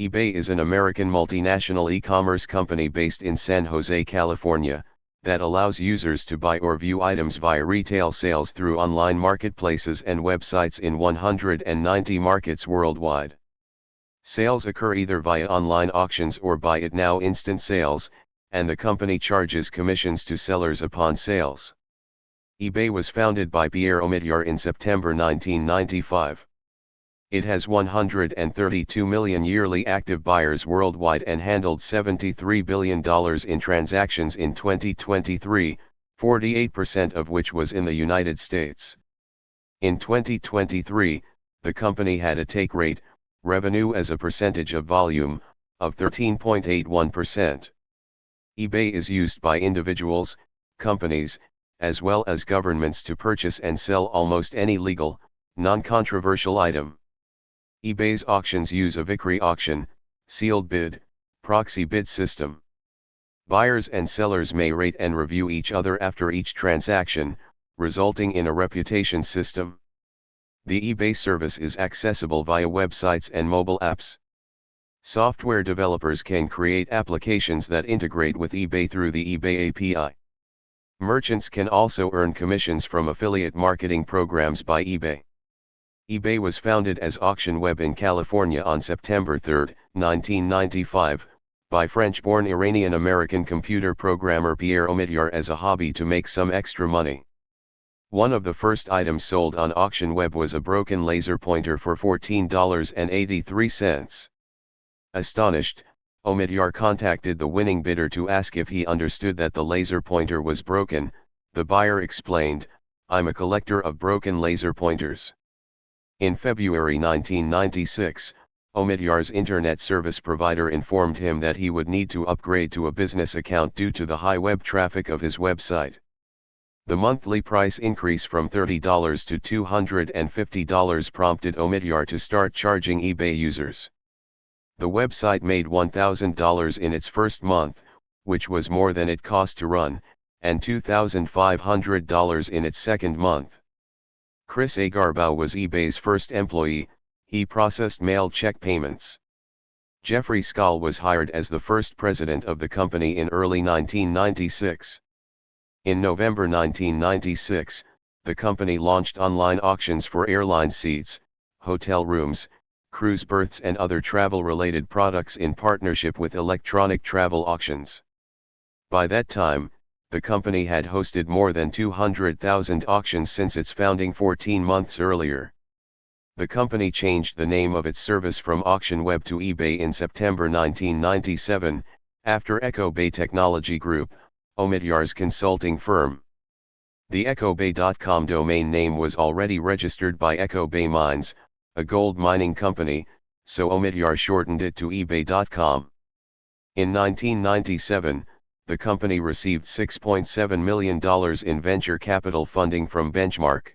eBay is an American multinational e-commerce company based in San Jose, California, that allows users to buy or view items via retail sales through online marketplaces and websites in 190 markets worldwide. Sales occur either via online auctions or buy it now instant sales, and the company charges commissions to sellers upon sales. eBay was founded by Pierre Omidyar in September 1995. It has 132 million yearly active buyers worldwide and handled $73 billion in transactions in 2023, 48% of which was in the United States. In 2023, the company had a take rate, revenue as a percentage of volume, of 13.81%. eBay is used by individuals, companies, as well as governments to purchase and sell almost any legal, non-controversial item. eBay's auctions use a Vickrey auction, sealed bid, proxy bid system. Buyers and sellers may rate and review each other after each transaction, resulting in a reputation system. The eBay service is accessible via websites and mobile apps. Software developers can create applications that integrate with eBay through the eBay API. Merchants can also earn commissions from affiliate marketing programs by eBay. eBay was founded as Auction Web in California on September 3, 1995, by French-born Iranian-American computer programmer Pierre Omidyar as a hobby to make some extra money. One of the first items sold on Auction Web was a broken laser pointer for $14.83. Astonished, Omidyar contacted the winning bidder to ask if he understood that the laser pointer was broken. The buyer explained, "I'm a collector of broken laser pointers." In February 1996, Omidyar's internet service provider informed him that he would need to upgrade to a business account due to the high web traffic of his website. The monthly price increase from $30 to $250 prompted Omidyar to start charging eBay users. The website made $1,000 in its first month, which was more than it cost to run, and $2,500 in its second month. Chris Agarbow was eBay's first employee. He processed mailed check payments. Jeffrey Skoll was hired as the first president of the company in early 1996. In November 1996, the company launched online auctions for airline seats, hotel rooms, cruise berths and other travel-related products in partnership with Electronic Travel Auctions. By that time, the company had hosted more than 200,000 auctions since its founding 14 months earlier. The company changed the name of its service from Auction Web to eBay in September 1997, after EchoBay Technology Group, Omidyar's consulting firm. The EchoBay.com domain name was already registered by EchoBay Mines, a gold mining company, so Omidyar shortened it to eBay.com. In 1997, the company received $6.7 million in venture capital funding from Benchmark.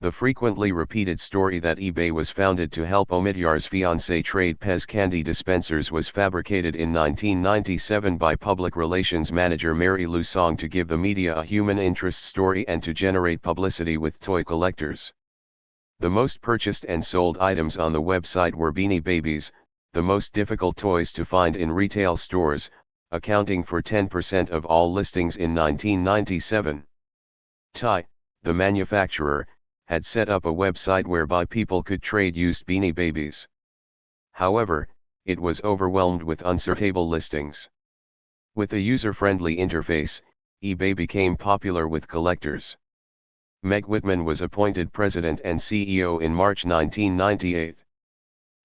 The frequently repeated story that eBay was founded to help Omidyar's fiancée trade Pez candy dispensers was fabricated in 1997 by public relations manager Mary Lou Song to give the media a human interest story and to generate publicity with toy collectors. The most purchased and sold items on the website were Beanie Babies, the most difficult toys to find in retail stores, accounting for 10% of all listings in 1997. Ty, the manufacturer, had set up a website whereby people could trade used Beanie Babies. However, it was overwhelmed with unsearchable listings. With a user-friendly interface, eBay became popular with collectors. Meg Whitman was appointed president and CEO in March 1998.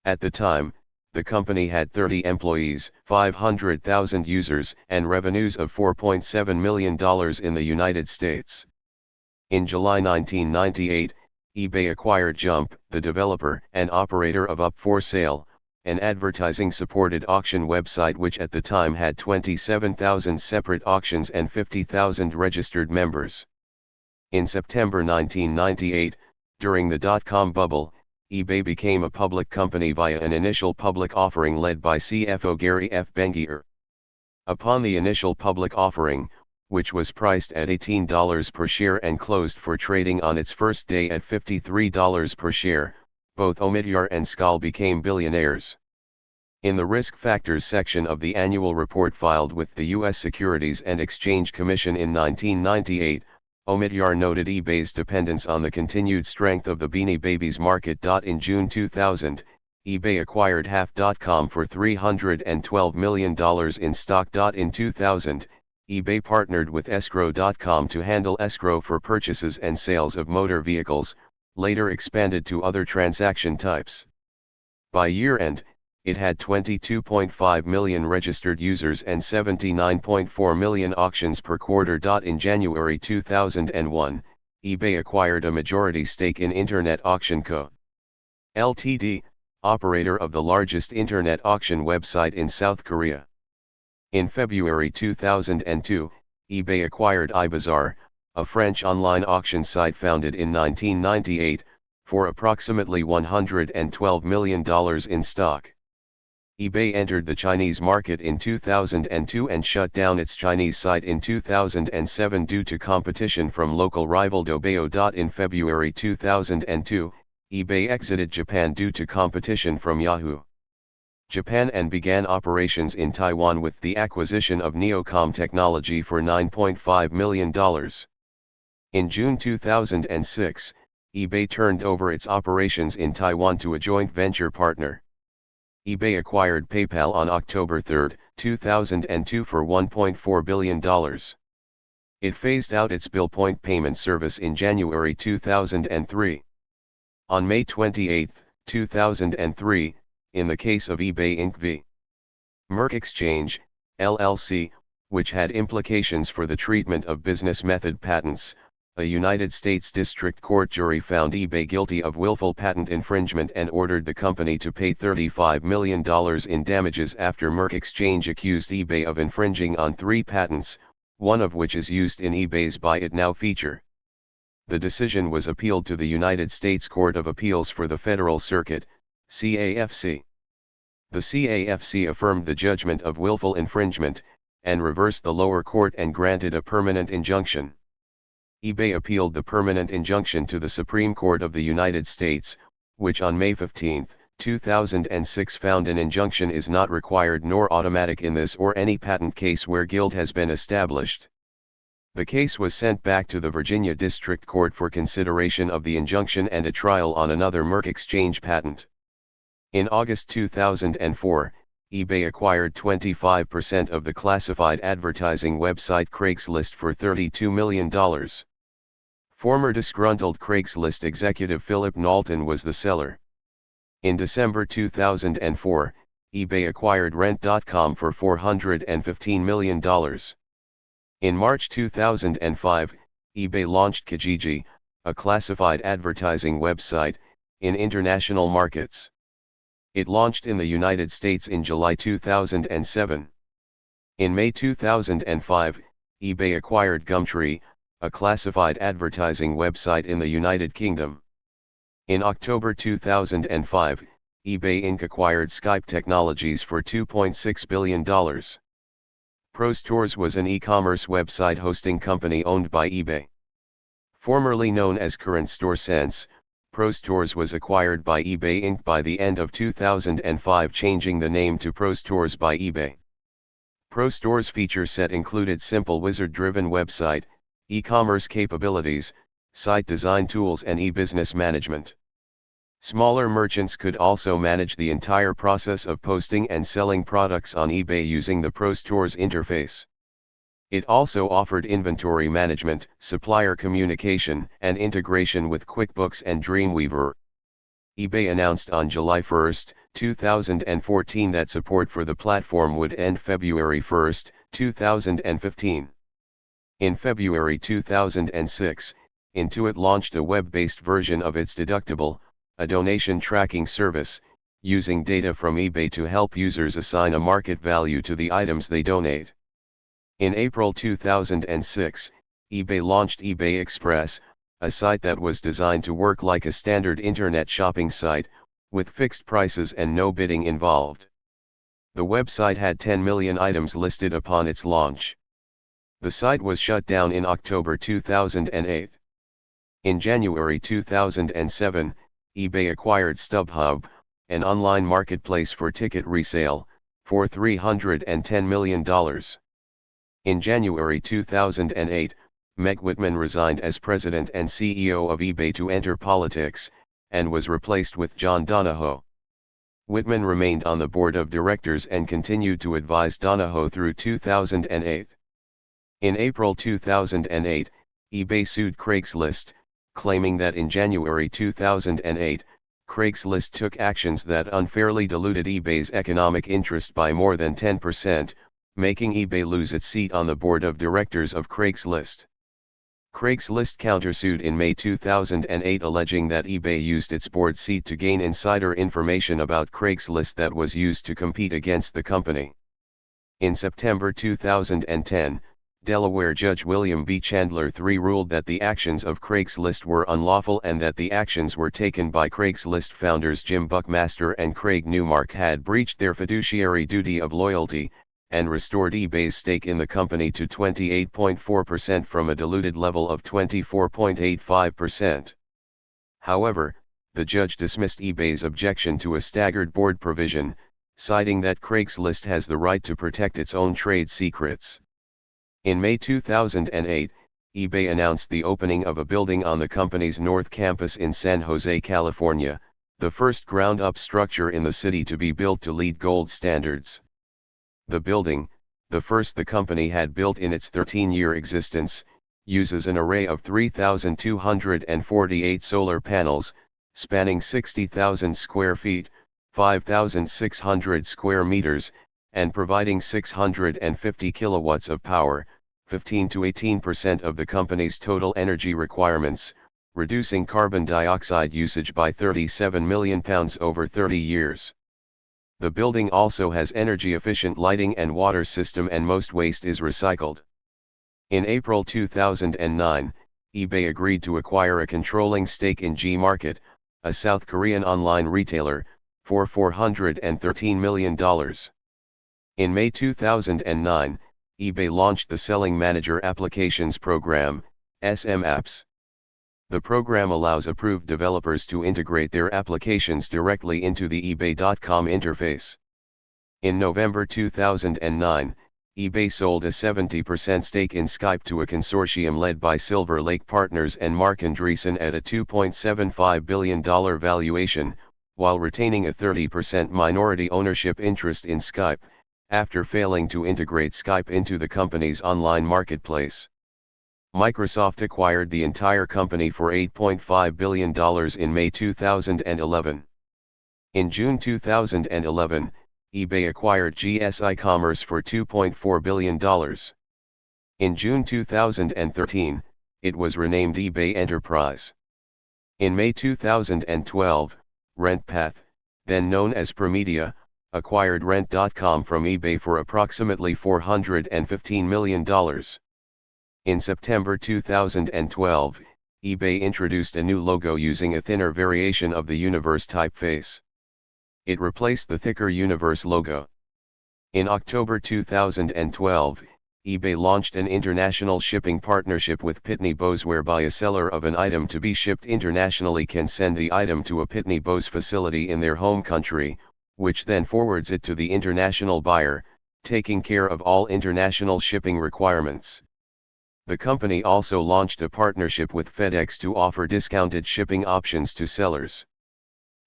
At the time, the company had 30 employees, 500,000 users, and revenues of $4.7 million in the United States. In July 1998, eBay acquired Jump, the developer and operator of Up for Sale, an advertising-supported auction website which at the time had 27,000 separate auctions and 50,000 registered members. In September 1998, during the dot-com bubble, eBay became a public company via an initial public offering led by CFO Gary F. Bengier. Upon the initial public offering, which was priced at $18 per share and closed for trading on its first day at $53 per share, both Omidyar and Skoll became billionaires. In the Risk Factors section of the annual report filed with the U.S. Securities and Exchange Commission in 1998, Omidyar noted eBay's dependence on the continued strength of the Beanie Babies market. In June 2000, eBay acquired Half.com for $312 million in stock. In 2000, eBay partnered with Escrow.com to handle escrow for purchases and sales of motor vehicles, later expanded to other transaction types. By year-end, it had 22.5 million registered users and 79.4 million auctions per quarter. In January 2001, eBay acquired a majority stake in Internet Auction Co. Ltd., operator of the largest internet auction website in South Korea. In February 2002, eBay acquired iBazaar, a French online auction site founded in 1998, for approximately $112 million in stock. eBay entered the Chinese market in 2002 and shut down its Chinese site in 2007 due to competition from local rival Dobayo. In February 2002, eBay exited Japan due to competition from Yahoo! Japan and began operations in Taiwan with the acquisition of Neocom Technology for $9.5 million. In June 2006, eBay turned over its operations in Taiwan to a joint venture partner. eBay acquired PayPal on October 3, 2002 for $1.4 billion. It phased out its bill point payment service in January 2003. On May 28, 2003, in the case of eBay Inc. v. Merck Exchange, LLC, which had implications for the treatment of business method patents, a United States District Court jury found eBay guilty of willful patent infringement and ordered the company to pay $35 million in damages after Merck Exchange accused eBay of infringing on 3 patents, one of which is used in eBay's Buy It Now feature. The decision was appealed to the United States Court of Appeals for the Federal Circuit, CAFC. The CAFC affirmed the judgment of willful infringement, and reversed the lower court and granted a permanent injunction. eBay appealed the permanent injunction to the Supreme Court of the United States, which on May 15, 2006 found an injunction is not required nor automatic in this or any patent case where guilt has been established. The case was sent back to the Virginia District Court for consideration of the injunction and a trial on another Merck Exchange patent. In August 2004, eBay acquired 25% of the classified advertising website Craigslist for $32 million. Former disgruntled Craigslist executive Philip Knowlton was the seller. In December 2004, eBay acquired Rent.com for $415 million. In March 2005, eBay launched Kijiji, a classified advertising website, in international markets. It launched in the United States in July 2007. In May 2005, eBay acquired Gumtree, a classified advertising website in the United Kingdom. In October 2005, eBay Inc. acquired Skype Technologies for $2.6 billion. ProStores was an e-commerce website hosting company owned by eBay. Formerly known as Current Store Sense, ProStores was acquired by eBay Inc. by the end of 2005, changing the name to ProStores by eBay. ProStores feature set included simple wizard-driven website, e-commerce capabilities, site design tools and e-business management. Smaller merchants could also manage the entire process of posting and selling products on eBay using the ProStores interface. It also offered inventory management, supplier communication, and integration with QuickBooks and Dreamweaver. eBay announced on July 1, 2014 that support for the platform would end February 1, 2015. In February 2006, Intuit launched a web-based version of its Deductible, a donation tracking service, using data from eBay to help users assign a market value to the items they donate. In April 2006, eBay launched eBay Express, a site that was designed to work like a standard internet shopping site, with fixed prices and no bidding involved. The website had 10 million items listed upon its launch. The site was shut down in October 2008. In January 2007, eBay acquired StubHub, an online marketplace for ticket resale, for $310 million. In January 2008, Meg Whitman resigned as president and CEO of eBay to enter politics, and was replaced with John Donahoe. Whitman remained on the board of directors and continued to advise Donahoe through 2008. In April 2008, eBay sued Craigslist, claiming that in January 2008, Craigslist took actions that unfairly diluted eBay's economic interest by more than 10%, making eBay lose its seat on the board of directors of Craigslist. Craigslist countersued in May 2008 alleging that eBay used its board seat to gain insider information about Craigslist that was used to compete against the company. In September 2010, Delaware Judge William B. Chandler III ruled that the actions of Craigslist were unlawful and that the actions were taken by Craigslist founders Jim Buckmaster and Craig Newmark had breached their fiduciary duty of loyalty, and restored eBay's stake in the company to 28.4% from a diluted level of 24.85%. However, the judge dismissed eBay's objection to a staggered board provision, citing that Craigslist has the right to protect its own trade secrets. In May 2008, eBay announced the opening of a building on the company's North Campus in San Jose, California, the first ground-up structure in the city to be built to LEED Gold standards. The building, the first the company had built in its 13-year existence, uses an array of 3,248 solar panels, spanning 60,000 square feet, 5,600 square meters, and providing 650 kilowatts of power, 15 to 18% of the company's total energy requirements, reducing carbon dioxide usage by 37 million pounds over 30 years. The building also has energy-efficient lighting and water system, and most waste is recycled. In April 2009, eBay agreed to acquire a controlling stake in Gmarket, a South Korean online retailer, for $413 million. In May 2009, eBay launched the Selling Manager Applications Program, SMApps. The program allows approved developers to integrate their applications directly into the eBay.com interface. In November 2009, eBay sold a 70% stake in Skype to a consortium led by Silver Lake Partners and Mark Andreessen at a $2.75 billion valuation, while retaining a 30% minority ownership interest in Skype, after failing to integrate Skype into the company's online marketplace. Microsoft acquired the entire company for $8.5 billion in May 2011. In June 2011, eBay acquired GSI Commerce for $2.4 billion. In June 2013, it was renamed eBay Enterprise. In May 2012, RentPath, then known as Premedia, acquired Rent.com from eBay for approximately $415 million. In September 2012, eBay introduced a new logo using a thinner variation of the Universe typeface. It replaced the thicker Universe logo. In October 2012, eBay launched an international shipping partnership with Pitney Bowes, whereby a seller of an item to be shipped internationally can send the item to a Pitney Bowes facility in their home country, which then forwards it to the international buyer, taking care of all international shipping requirements. The company also launched a partnership with FedEx to offer discounted shipping options to sellers.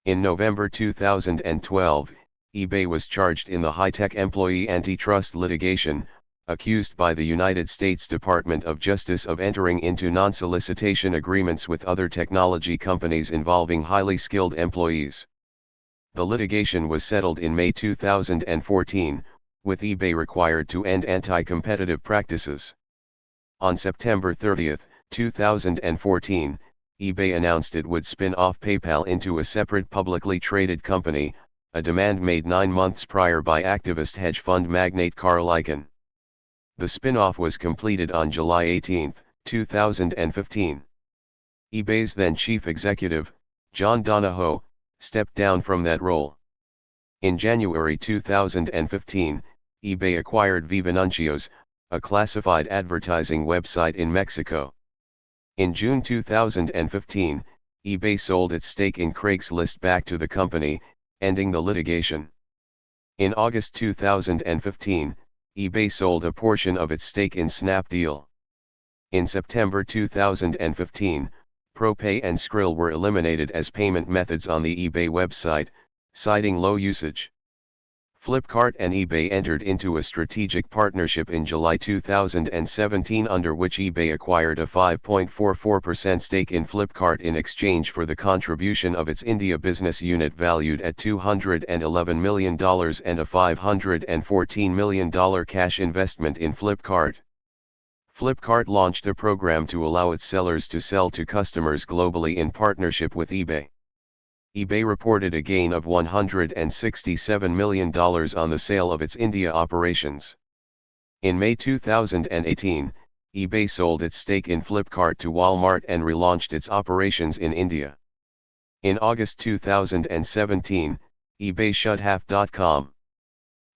In November 2012, eBay was charged in the high-tech employee antitrust litigation, accused by the United States Department of Justice of entering into non-solicitation agreements with other technology companies involving highly skilled employees. The litigation was settled in May 2014, with eBay required to end anti-competitive practices. On September 30, 2014, eBay announced it would spin off PayPal into a separate publicly traded company, a demand made 9 months prior by activist hedge fund magnate Carl Icahn. The spin-off was completed on July 18, 2015. eBay's then chief executive, John Donahoe, stepped down from that role. In January 2015, eBay acquired Vivanuncios, a classified advertising website in Mexico. In June 2015, eBay sold its stake in Craigslist back to the company, ending the litigation. In August 2015, eBay sold a portion of its stake in Snapdeal. In September 2015, ProPay and Skrill were eliminated as payment methods on the eBay website, citing low usage. Flipkart and eBay entered into a strategic partnership in July 2017 under which eBay acquired a 5.44% stake in Flipkart in exchange for the contribution of its India business unit valued at $211 million and a $514 million cash investment in Flipkart. Flipkart launched a program to allow its sellers to sell to customers globally in partnership with eBay. eBay reported a gain of $167 million on the sale of its India operations. In May 2018, eBay sold its stake in Flipkart to Walmart and relaunched its operations in India. In August 2017, eBay shut half.com.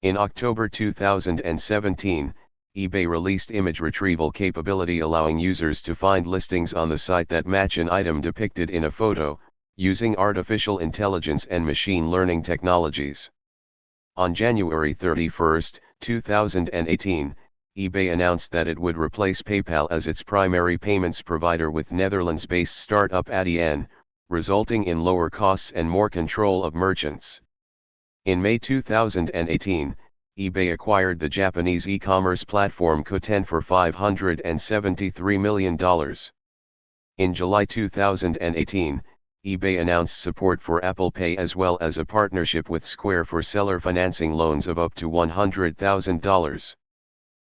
In October 2017, eBay released image retrieval capability allowing users to find listings on the site that match an item depicted in a photo, using artificial intelligence and machine learning technologies. On January 31, 2018, eBay announced that it would replace PayPal as its primary payments provider with Netherlands-based startup Adyen, resulting in lower costs and more control of merchants. In May 2018, eBay acquired the Japanese e-commerce platform Koten for $573 million. In July 2018, eBay announced support for Apple Pay as well as a partnership with Square for seller financing loans of up to $100,000.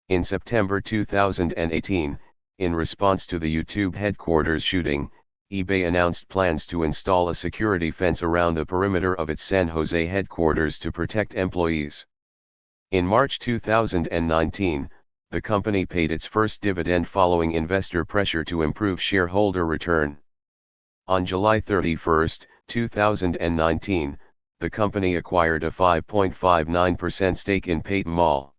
In September 2018, in response to the YouTube headquarters shooting, eBay announced plans to install a security fence around the perimeter of its San Jose headquarters to protect employees. In March 2019, the company paid its first dividend following investor pressure to improve shareholder return. On July 31, 2019, the company acquired a 5.59% stake in Peyton Mall.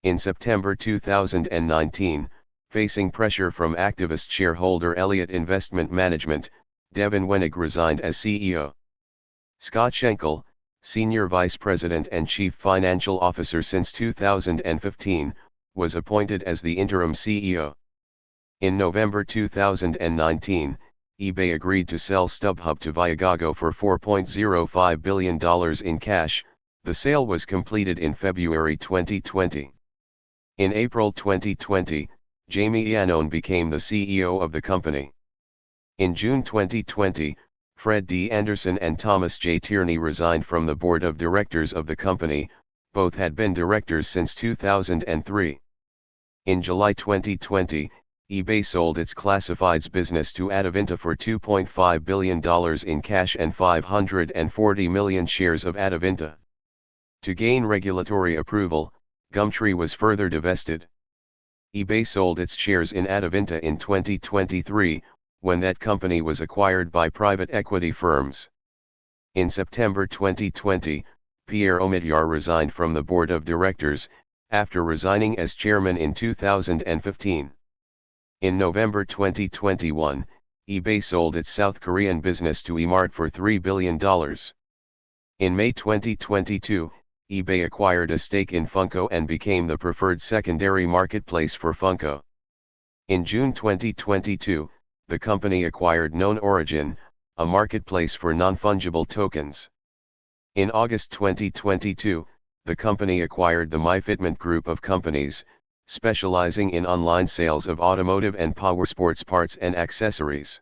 In September 2019, facing pressure from activist shareholder Elliott Investment Management, Devin Wenig resigned as CEO. Scott Schenkel, Senior Vice President and Chief Financial Officer since 2015, was appointed as the interim CEO. In November 2019, eBay agreed to sell StubHub to Viagogo for $4.05 billion in cash. The sale was completed in February 2020. In April 2020, Jamie Iannone became the CEO of the company. In June 2020, Fred D. Anderson and Thomas J. Tierney resigned from the board of directors of the company. Both had been directors since 2003. In July 2020, eBay sold its classifieds business to Adevinta for $2.5 billion in cash and 540 million shares of Adevinta. To gain regulatory approval, Gumtree was further divested. eBay sold its shares in Adevinta in 2023, when that company was acquired by private equity firms. In September 2020, Pierre Omidyar resigned from the board of directors, after resigning as chairman in 2015. In November 2021, eBay sold its South Korean business to eMart for $3 billion. In May 2022, eBay acquired a stake in Funko and became the preferred secondary marketplace for Funko. In June 2022, the company acquired Known Origin, a marketplace for non-fungible tokens. In August 2022, the company acquired the MyFitment group of companies, specializing in online sales of automotive and powersports parts and accessories.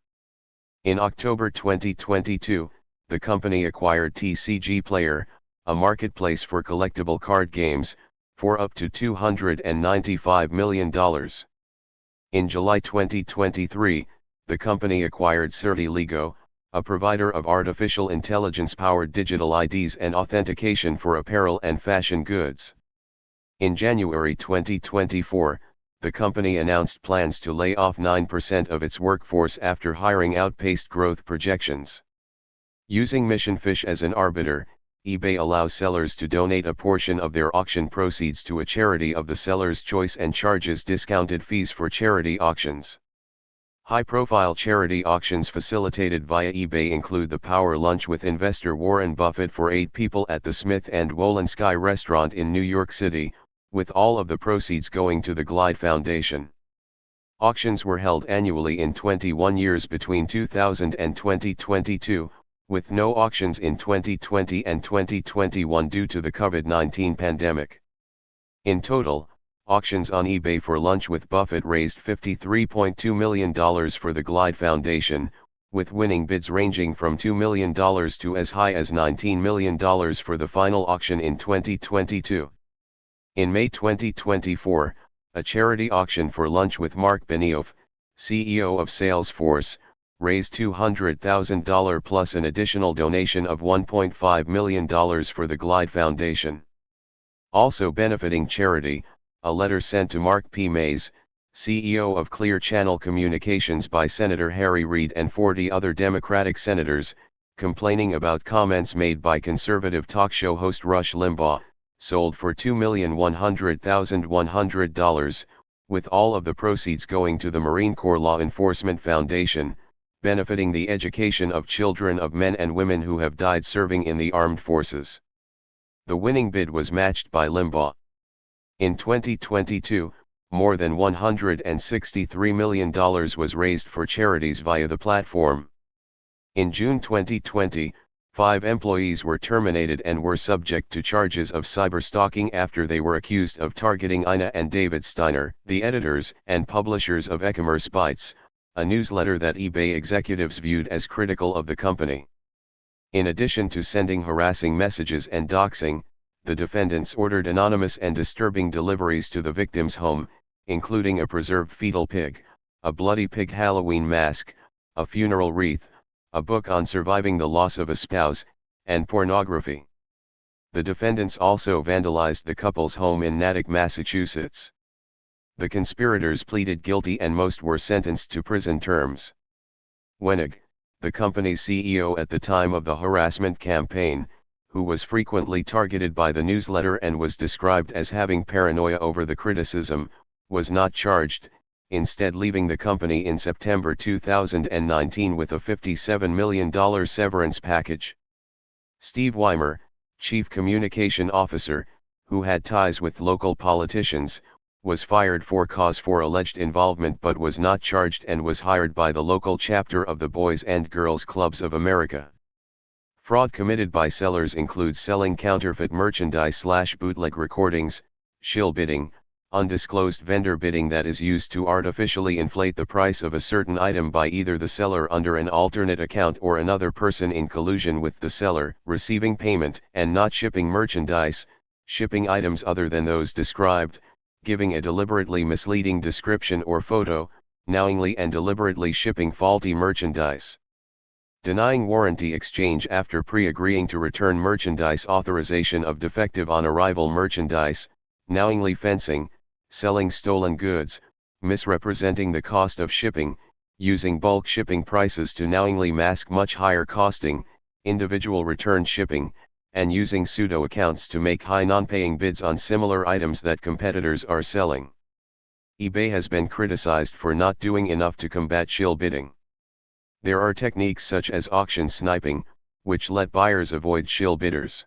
In October 2022, the company acquired TCG Player, a marketplace for collectible card games, for up to $295 million. In July 2023, the company acquired CertiLego, a provider of artificial intelligence-powered digital IDs and authentication for apparel and fashion goods. In January 2024, the company announced plans to lay off 9% of its workforce after hiring outpaced growth projections. Using MissionFish as an arbiter, eBay allows sellers to donate a portion of their auction proceeds to a charity of the seller's choice and charges discounted fees for charity auctions. High-profile charity auctions facilitated via eBay include the Power Lunch with investor Warren Buffett for 8 people at the Smith & Wollensky restaurant in New York City, with all of the proceeds going to the Glide Foundation. Auctions were held annually in 21 years between 2000 and 2022, with no auctions in 2020 and 2021 due to the COVID-19 pandemic. In total, auctions on eBay for Lunch with Buffett raised $53.2 million for the Glide Foundation, with winning bids ranging from $2 million to as high as $19 million for the final auction in 2022. In May 2024, a charity auction for Lunch with Mark Benioff, CEO of Salesforce, raised $200,000 plus an additional donation of $1.5 million for the Glide Foundation. Also benefiting charity, a letter sent to Mark P. Mays, CEO of Clear Channel Communications by Senator Harry Reid and 40 other Democratic senators, complaining about comments made by conservative talk show host Rush Limbaugh, sold for $2,100,100, with all of the proceeds going to the Marine Corps Law Enforcement Foundation, benefiting the education of children of men and women who have died serving in the armed forces. The winning bid was matched by Limbaugh. In 2022, more than $163 million was raised for charities via the platform. In June 2020, 5 employees were terminated and were subject to charges of cyberstalking after they were accused of targeting Ina and David Steiner, the editors and publishers of E-commerce Bytes, a newsletter that eBay executives viewed as critical of the company. In addition to sending harassing messages and doxing, the defendants ordered anonymous and disturbing deliveries to the victim's home, including a preserved fetal pig, a bloody pig Halloween mask, a funeral wreath, a book on surviving the loss of a spouse, and pornography. The defendants also vandalized the couple's home in Natick, Massachusetts. The conspirators pleaded guilty and most were sentenced to prison terms. Wenig, the company's CEO at the time of the harassment campaign, who was frequently targeted by the newsletter and was described as having paranoia over the criticism, was not charged, instead leaving the company in September 2019 with a $57 million severance package. Steve Weimer, Chief Communication Officer, who had ties with local politicians, was fired for cause for alleged involvement but was not charged and was hired by the local chapter of the Boys and Girls Clubs of America. Fraud committed by sellers includes selling counterfeit merchandise/bootleg recordings, shill bidding, undisclosed vendor bidding that is used to artificially inflate the price of a certain item by either the seller under an alternate account or another person in collusion with the seller, receiving payment and not shipping merchandise, shipping items other than those described, giving a deliberately misleading description or photo, knowingly and deliberately shipping faulty merchandise. Denying warranty exchange after pre-agreeing to return merchandise, authorization of defective on arrival merchandise, knowingly fencing, selling stolen goods, misrepresenting the cost of shipping, using bulk shipping prices to knowingly mask much higher costing, individual return shipping, and using pseudo accounts to make high non-paying bids on similar items that competitors are selling. eBay has been criticized for not doing enough to combat shill bidding. There are techniques such as auction sniping, which let buyers avoid shill bidders.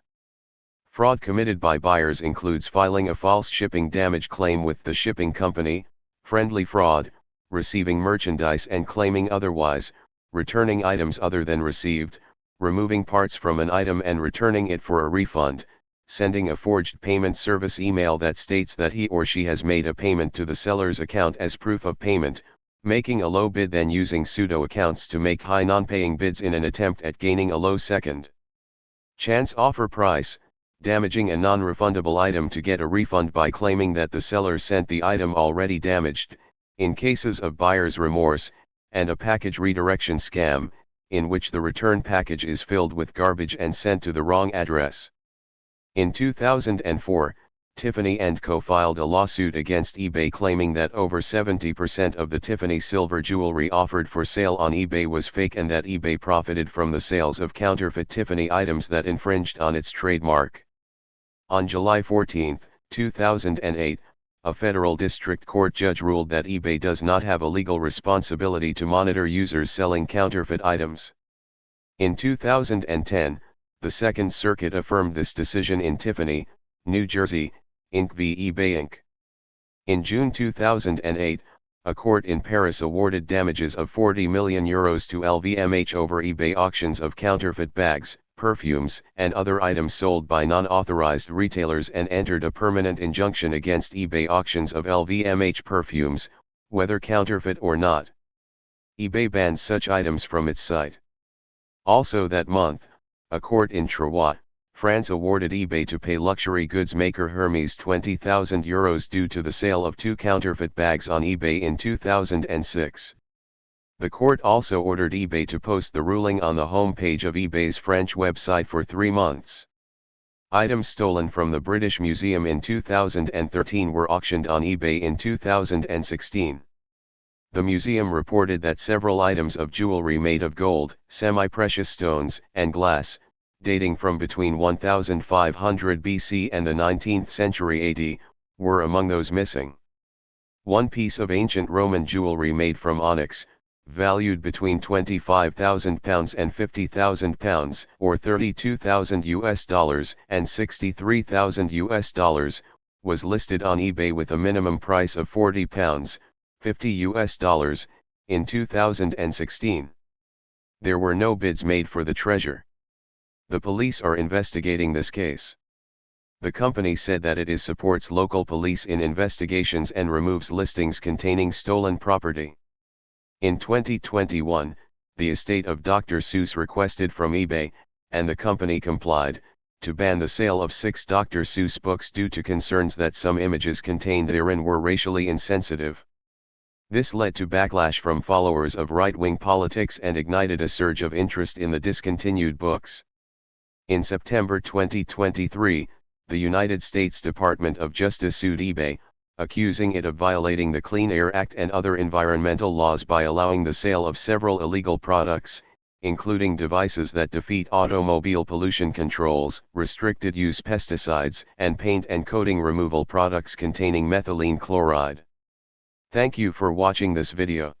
Fraud committed by buyers includes filing a false shipping damage claim with the shipping company, friendly fraud, receiving merchandise and claiming otherwise, returning items other than received, removing parts from an item and returning it for a refund, sending a forged payment service email that states that he or she has made a payment to the seller's account as proof of payment, making a low bid then using pseudo accounts to make high non-paying bids in an attempt at gaining a low second chance offer price, damaging a non-refundable item to get a refund by claiming that the seller sent the item already damaged, in cases of buyer's remorse, and a package redirection scam, in which the return package is filled with garbage and sent to the wrong address. In 2004, Tiffany & Co. filed a lawsuit against eBay claiming that over 70% of the Tiffany silver jewelry offered for sale on eBay was fake and that eBay profited from the sales of counterfeit Tiffany items that infringed on its trademark. On July 14, 2008, a federal district court judge ruled that eBay does not have a legal responsibility to monitor users selling counterfeit items. In 2010, the Second Circuit affirmed this decision in Tiffany, New Jersey, Inc. v. eBay Inc. In June 2008, a court in Paris awarded damages of €40 million to LVMH over eBay auctions of counterfeit bags, perfumes, and other items sold by non-authorized retailers and entered a permanent injunction against eBay auctions of LVMH perfumes, whether counterfeit or not. eBay banned such items from its site. Also that month, a court in Troyes, France awarded eBay to pay luxury goods maker Hermes €20,000 due to the sale of 2 counterfeit bags on eBay in 2006. The court also ordered eBay to post the ruling on the homepage of eBay's French website for 3 months. Items stolen from the British Museum in 2013 were auctioned on eBay in 2016. The museum reported that several items of jewelry made of gold, semi-precious stones, and glass, dating from between 1500 BC and the 19th century AD, were among those missing. One piece of ancient Roman jewelry made from onyx, valued between £25,000 and £50,000, or $32,000 and $63,000, was listed on eBay with a minimum price of £40, $50, in 2016. There were no bids made for the treasure. The police are investigating this case. The company said that it supports local police in investigations and removes listings containing stolen property. In 2021, the estate of Dr. Seuss requested from eBay, and the company complied, to ban the sale of 6 Dr. Seuss books due to concerns that some images contained therein were racially insensitive. This led to backlash from followers of right-wing politics and ignited a surge of interest in the discontinued books. In September 2023, the United States Department of Justice sued eBay, accusing it of violating the Clean Air Act and other environmental laws by allowing the sale of several illegal products, including devices that defeat automobile pollution controls, restricted use pesticides, and paint and coating removal products containing methylene chloride. Thank you for watching this video.